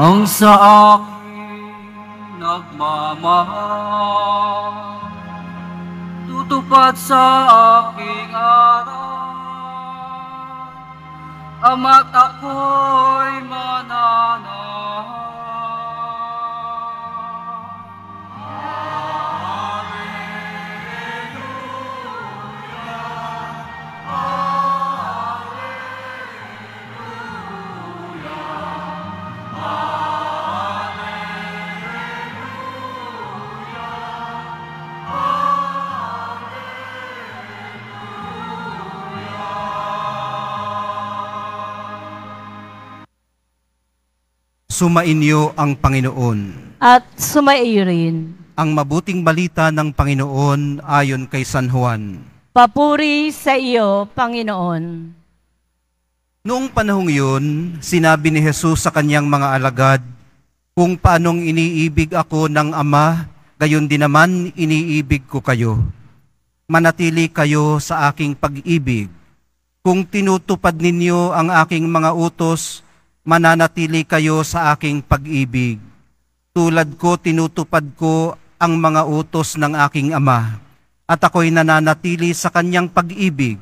Ang sa akin nagmamahal, tutupad sa aking aral, ama't ako'y mananahan. Sumainyo ang Panginoon. At sumaiyo rin. Ang mabuting balita ng Panginoon ayon kay San Juan. Papuri sa iyo, Panginoon. Noong panahong yun, sinabi ni Jesus sa kanyang mga alagad, kung paanong iniibig ako ng Ama, gayon din naman iniibig ko kayo. Manatili kayo sa aking pag-ibig. Kung tinutupad ninyo ang aking mga utos, mananatili kayo sa aking pag-ibig. Tulad ko, tinutupad ko ang mga utos ng aking Ama, at ako'y nananatili sa kanyang pag-ibig.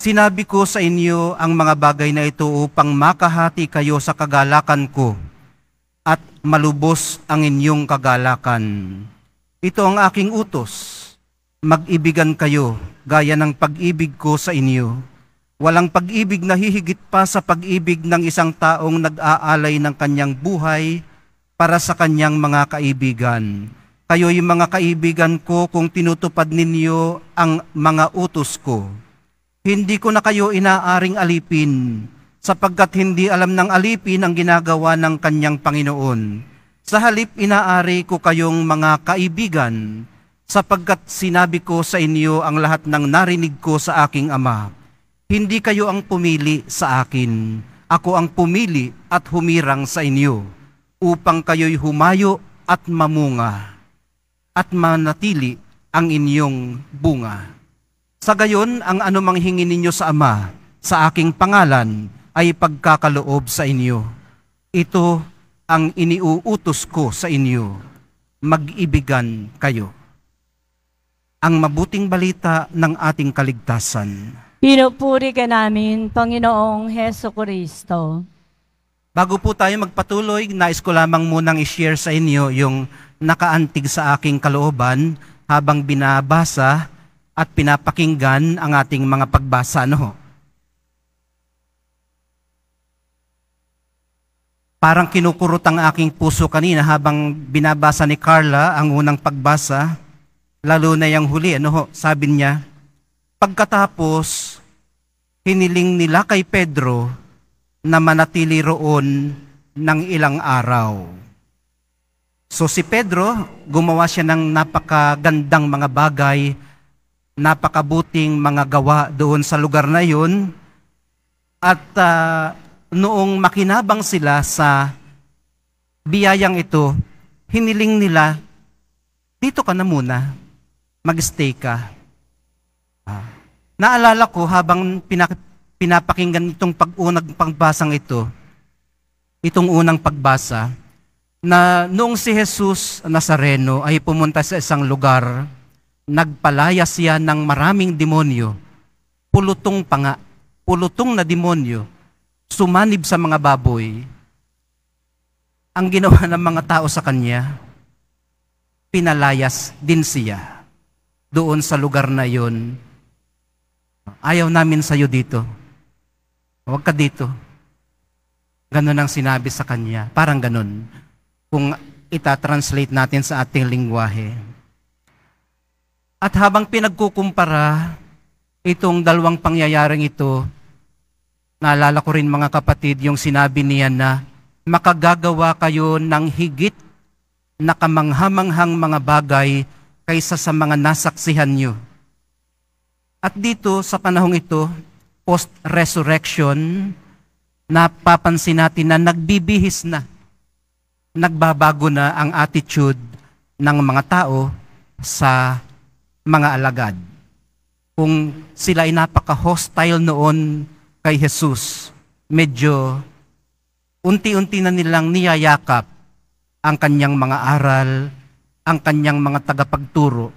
Sinabi ko sa inyo ang mga bagay na ito upang makahati kayo sa kagalakan ko, at malubos ang inyong kagalakan. Ito ang aking utos, mag-ibigan kayo gaya ng pag-ibig ko sa inyo. Walang pag-ibig na hihigit pa sa pag-ibig ng isang taong nag-aalay ng kanyang buhay para sa kanyang mga kaibigan. Kayo'y mga kaibigan ko kung tinutupad ninyo ang mga utos ko. Hindi ko na kayo inaaring alipin, sapagkat hindi alam ng alipin ang ginagawa ng kanyang Panginoon. Sa halip inaari ko kayong mga kaibigan, sapagkat sinabi ko sa inyo ang lahat ng narinig ko sa aking Ama. Hindi kayo ang pumili sa akin, ako ang pumili at humirang sa inyo, upang kayo'y humayo at mamunga, at manatili ang inyong bunga. Sa gayon, ang anumang hingin ninyo sa Ama, sa aking pangalan, ay pagkakaloob sa inyo. Ito ang iniuutos ko sa inyo, mag-ibigan kayo. Ang mabuting balita ng ating kaligtasan. Pinupuri ka namin, Panginoong Hesukristo. Bago po tayo magpatuloy, nais ko lamang munang i-share sa inyo yung nakaantig sa aking kalooban habang binabasa at pinapakinggan ang ating mga pagbasa. No? Parang kinukurot ang aking puso kanina habang binabasa ni Carla ang unang pagbasa, lalo na yung huli. Sabi niya, pagkatapos, hiniling nila kay Pedro na manatili roon ng ilang araw. So si Pedro, gumawa siya ng napakagandang mga bagay, napakabuting mga gawa doon sa lugar na yun. At noong makinabang sila sa biyayang ito, hiniling nila, dito ka na muna, mag-stay ka. Naalala ko habang pinapakinggan itong unang pagbasang ito, itong unang pagbasa, na noong si Jesus Nazareno ay pumunta sa isang lugar, nagpalaya siya ng maraming demonyo, pulutong na demonyo, sumanib sa mga baboy. Ang ginawa ng mga tao sa kanya, pinalayas din siya doon sa lugar na yon. Ayaw namin sa'yo dito. Huwag ka dito. Ganon ang sinabi sa kanya. Parang ganon. Kung itatranslate natin sa ating lingwahe. At habang pinagkukumpara itong dalawang pangyayaring ito, naalala ko rin mga kapatid yung sinabi niya na makagagawa kayo ng higit na kamanghamanghang mga bagay kaysa sa mga nasaksihan nyo. At dito sa panahong ito, post-resurrection, napapansin natin na nagbibihis na, nagbabago na ang attitude ng mga tao sa mga alagad. Kung sila ay napaka-hostile noon kay Jesus, medyo unti-unti na nilang niyayakap ang kanyang mga aral, ang kanyang mga tagapagturo.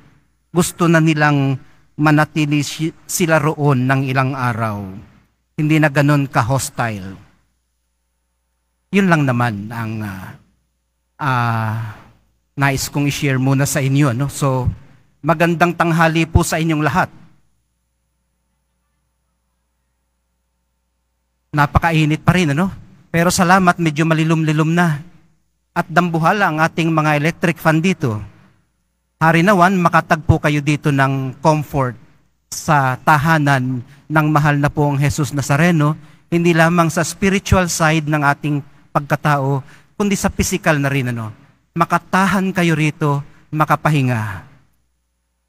Gusto na nilang manatili sila roon ng ilang araw. Hindi na ganun ka-hostile. Yun lang naman ang nais kong i-share muna sa inyo. No? So, magandang tanghali po sa inyong lahat. Napakainit pa rin, ano? Pero salamat, medyo malilom-lilom na. At dambuhala ang ating mga electric fan dito. Hari nawan, makatagpo kayo dito ng comfort sa tahanan ng mahal na pong Jesus Nazareno, hindi lamang sa spiritual side ng ating pagkatao, kundi sa physical na rin. Ano? Makatahan kayo rito, makapahinga.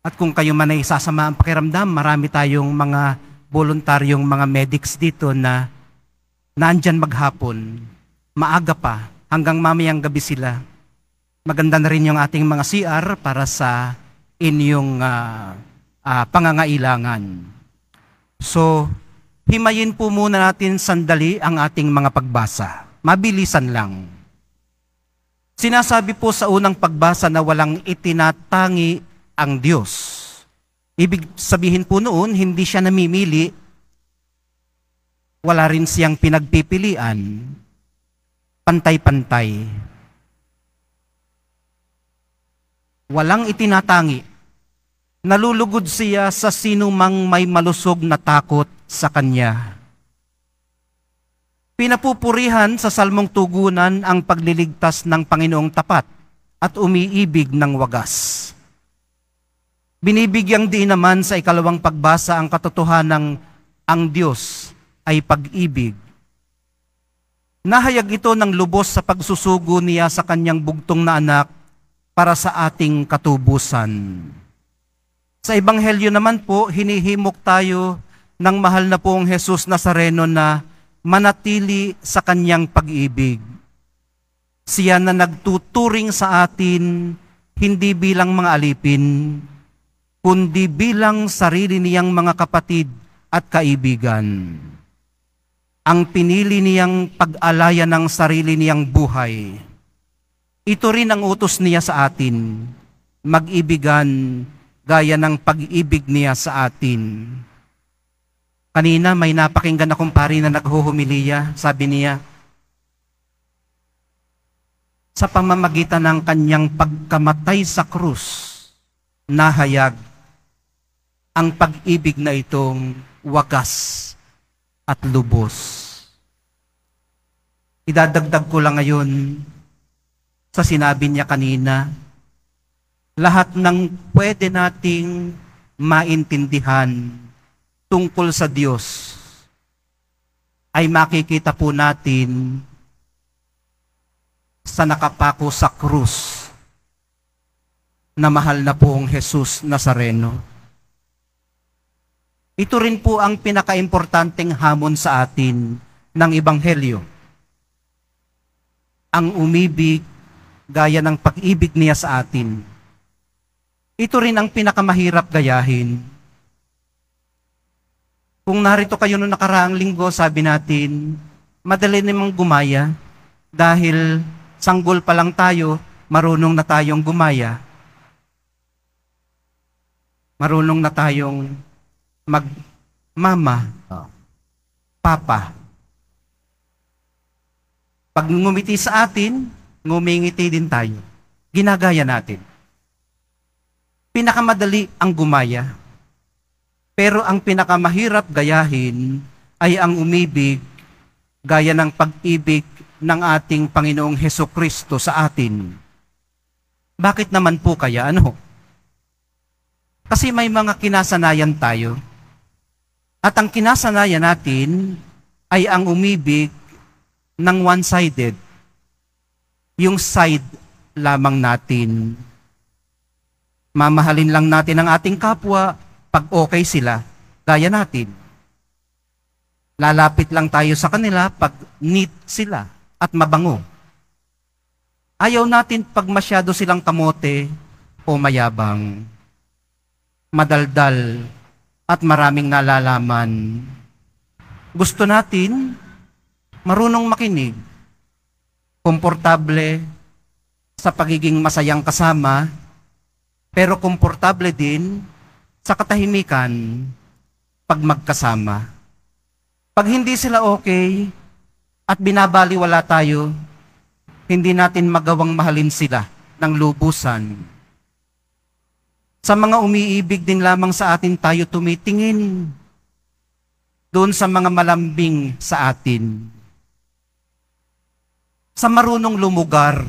At kung kayo man ay sasama ang pakiramdam, marami tayong mga voluntaryong mga medics dito na naandyan maghapon, maaga pa, hanggang mamayang gabi sila. Maganda na rin yung ating mga CR para sa inyong pangangailangan. So, himayin po muna natin sandali ang ating mga pagbasa. Mabilisan lang. Sinasabi po sa unang pagbasa na walang itinatangi ang Diyos. Ibig sabihin po noon, hindi siya namimili, wala rin siyang pinagpipilian, pantay-pantay. Walang itinatangi. Nalulugod siya sa sino mang may malusog na takot sa Kanya. Pinapupurihan sa salmong tugunan ang pagliligtas ng Panginoong tapat at umiibig ng wagas. Binibigyang diin naman sa ikalawang pagbasa ang katotohanang ang Diyos ay pag-ibig. Nahayag ito ng lubos sa pagsusugo niya sa Kanyang bugtong na anak para sa ating katubusan. Sa Ebanghelyo naman po, hinihimok tayo ng mahal na pong Jesus Nazareno na manatili sa Kanyang pag-ibig. Siya na nagtuturing sa atin hindi bilang mga alipin, kundi bilang sarili niyang mga kapatid at kaibigan. Ang pinili niyang pag-alaya ng sarili niyang buhay. Ito rin ang utos niya sa atin, mag-ibigan gaya ng pag-ibig niya sa atin. Kanina may napakinggan akong pari na naghuhumiliya, sabi niya, sa pamamagitan ng kanyang pagkamatay sa krus, nahayag ang pag-ibig na itong wagas at lubos. Idadagdag ko lang ngayon sa sinabi niya kanina, lahat ng pwede nating maintindihan tungkol sa Diyos ay makikita po natin sa nakapako sa krus na mahal na pong Jesus Nazareno. Ito rin po ang pinakaimportanteng hamon sa atin ng Ebanghelyo. Ang umibig gaya ng pag-ibig niya sa atin. Ito rin ang pinakamahirap gayahin. Kung narito kayo noong nakaraang linggo, sabi natin, madali namang gumaya dahil sanggol pa lang tayo, marunong na tayong gumaya. Marunong na tayong mag-mama, papa. Pag ngumiti sa atin, ngumingiti din tayo. Ginagaya natin. Pinakamadali ang gumaya. Pero ang pinakamahirap gayahin ay ang umibig gaya ng pag-ibig ng ating Panginoong Hesukristo sa atin. Bakit naman po kaya? Ano? Kasi may mga kinasanayan tayo. At ang kinasanayan natin ay ang umibig ng one-sided. Yung side lamang natin Mamahalin lang natin ang ating kapwa pag okay sila, gaya natin. Lalapit lang tayo sa kanila pag neat sila at mabango. Ayaw natin pag masyado silang kamote o mayabang, madaldal at maraming nalalaman. Gusto natin marunong makinig, komportable sa pagiging masayang kasama, pero komportable din sa katahimikan pag magkasama. Pag hindi sila okay at binabaliwala tayo, hindi natin magawang mahalin sila ng lubusan. Sa mga umiibig din lamang sa atin tayo tumitingin, doon sa mga malambing sa atin. Sa marunong lumugar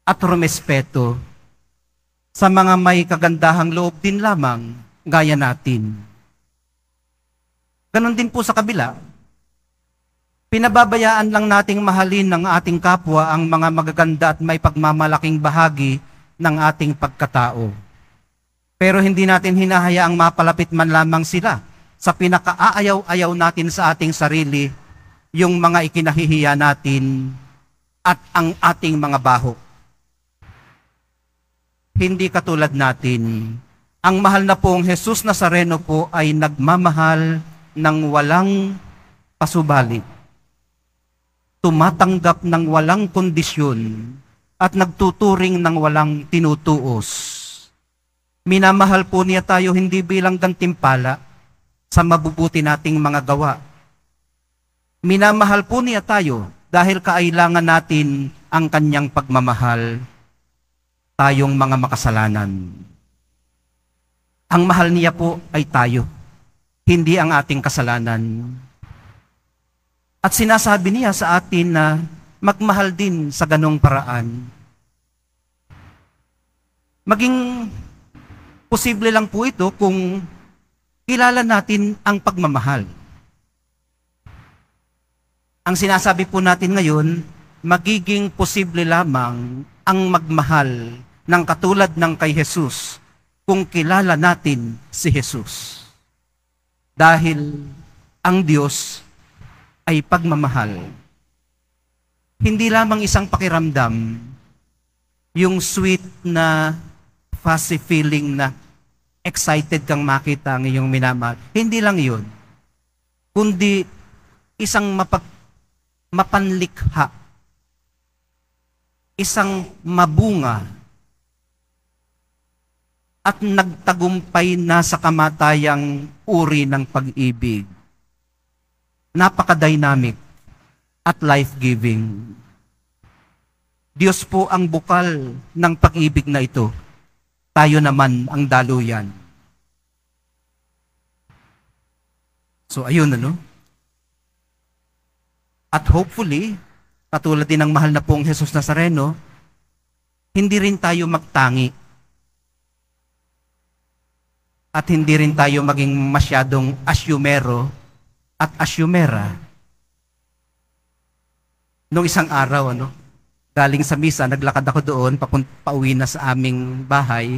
at rumespeto, sa mga may kagandahang loob din lamang, gaya natin. Ganon din po sa kabila. Pinababayaan lang nating mahalin ng ating kapwa ang mga magaganda at may pagmamalaking bahagi ng ating pagkatao. Pero hindi natin hinahayaang mapalapit man lamang sila sa pinakaayaw-ayaw natin sa ating sarili, yung mga ikinahihiya natin at ang ating mga baho. Hindi katulad natin. Ang mahal na pong Jesus Nazareno po ay nagmamahal ng walang pasubali. Tumatanggap ng walang kondisyon at nagtuturing ng walang tinutuos. Minamahal po niya tayo hindi bilang gantimpala sa mabubuti nating mga gawa. Minamahal po niya tayo dahil kailangan natin ang kanyang pagmamahal, tayong mga makasalanan. Ang mahal niya po ay tayo, hindi ang ating kasalanan. At sinasabi niya sa atin na magmahal din sa ganong paraan. Maging posible lang po ito kung kilala natin ang pagmamahal. Ang sinasabi po natin ngayon, magiging posible lamang ang magmahal ng katulad ng kay Jesus kung kilala natin si Jesus. Dahil ang Diyos ay pagmamahal. Hindi lamang isang pakiramdam, yung sweet na fuzzy feeling na excited kang makita ang iyong minamahal. Hindi lang yun. Kundi isang mapanlikha, isang mabunga at nagtagumpay na sa kamatayang uri ng pag-ibig. Napaka-dynamic at life-giving. Diyos po ang bukal ng pag-ibig na ito. Tayo naman ang daluyan. So ayun ano. At hopefully, katulad din ng mahal na pong Jesus Nazareno, hindi rin tayo magtangi. At hindi rin tayo maging masyadong asyumero at asyumera. Noong isang araw, galing sa misa, naglakad ako doon, pauwi na sa aming bahay.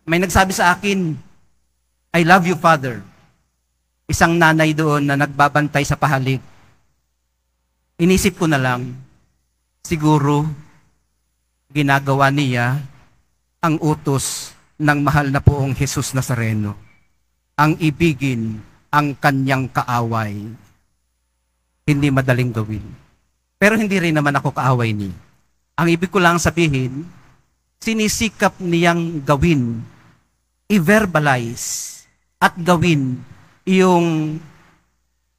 May nagsabi sa akin, I love you, Father. Isang nanay doon na nagbabantay sa pahalig. Inisip ko na lang, siguro, ginagawa niya ang utos ng mahal na poong Jesus Nazareno. Ang ibigin ang kanyang kaaway. Hindi madaling gawin. Pero hindi rin naman ako kaaway niya. Ang ibig ko lang sabihin, sinisikap niyang gawin, i-verbalize, at gawin yung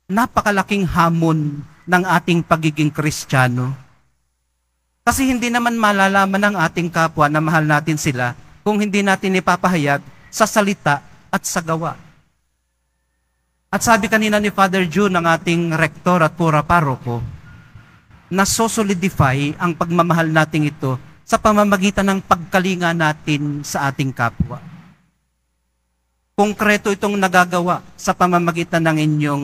napakalaking hamon ng ating pagiging Kristiyano. Kasi hindi naman malalaman ng ating kapwa na mahal natin sila kung hindi natin ipapahayag sa salita at sa gawa. At sabi kanina ni Father June, ng ating rektor at pura paroko, na solidify ang pagmamahal natin ito sa pamamagitan ng pagkalinga natin sa ating kapwa. Konkreto itong nagagawa sa pamamagitan ng inyong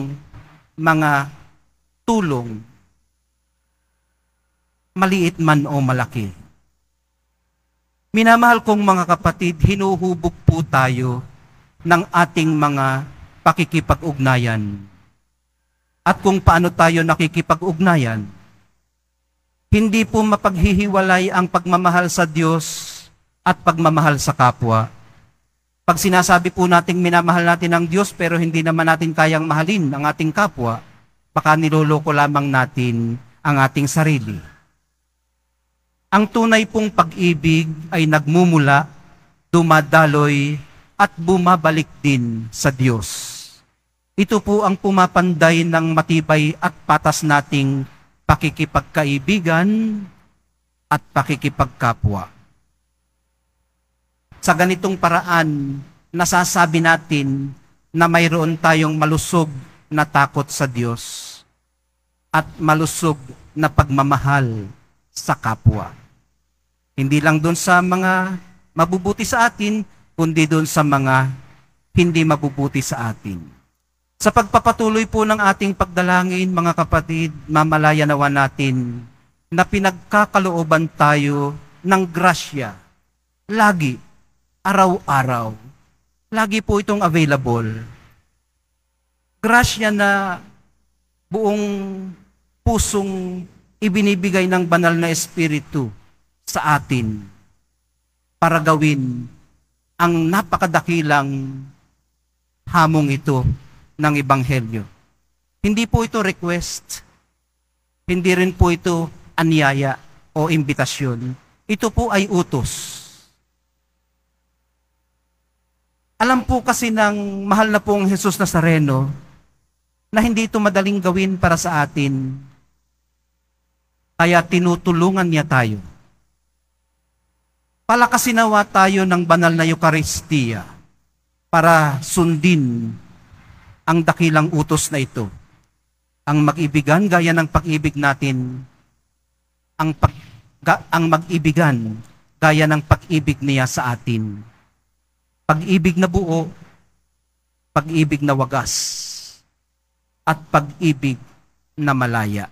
mga tulong, maliit man o malaki. Minamahal kong mga kapatid, hinuhubog po tayo ng ating mga pakikipag-ugnayan. At kung paano tayo nakikipag-ugnayan, hindi po mapaghihiwalay ang pagmamahal sa Diyos at pagmamahal sa kapwa. Pag sinasabi po nating minamahal natin ang Diyos pero hindi naman natin kayang mahalin ang ating kapwa, baka niloloko lamang natin ang ating sarili. Ang tunay pong pag-ibig ay nagmumula, dumadaloy, at bumabalik din sa Diyos. Ito po ang pumapanday ng matibay at patas nating pakikipagkaibigan at pakikipagkapwa. Sa ganitong paraan, nasasabi natin na mayroon tayong malusog na takot sa Diyos at malusog na pagmamahal sa kapwa. Hindi lang doon sa mga mabubuti sa atin, kundi doon sa mga hindi mabubuti sa atin. Sa pagpapatuloy po ng ating pagdalangin, mga kapatid, mamalaya nawa natin na pinagkakalooban tayo ng grasya. Lagi, araw-araw. Lagi po itong available. Grasya na buong pusong ibinibigay ng banal na Espiritu sa atin para gawin ang napakadakilang hamong ito ng Ebanghelyo. Hindi po ito request, hindi rin po ito anyaya o imbitasyon. Ito po ay utos. Alam po kasi ng mahal na pong Jesus Nazareno na hindi ito madaling gawin para sa atin. Kaya tinutulungan niya tayo. Palakasin nawa tayo ng banal na Eucharistia para sundin ang dakilang utos na ito. Ang mag-ibigan gaya ng pag-ibig natin, ang mag-ibigan gaya ng pag-ibig niya sa atin. Pag-ibig na buo, pag-ibig na wagas, at pag-ibig na malaya.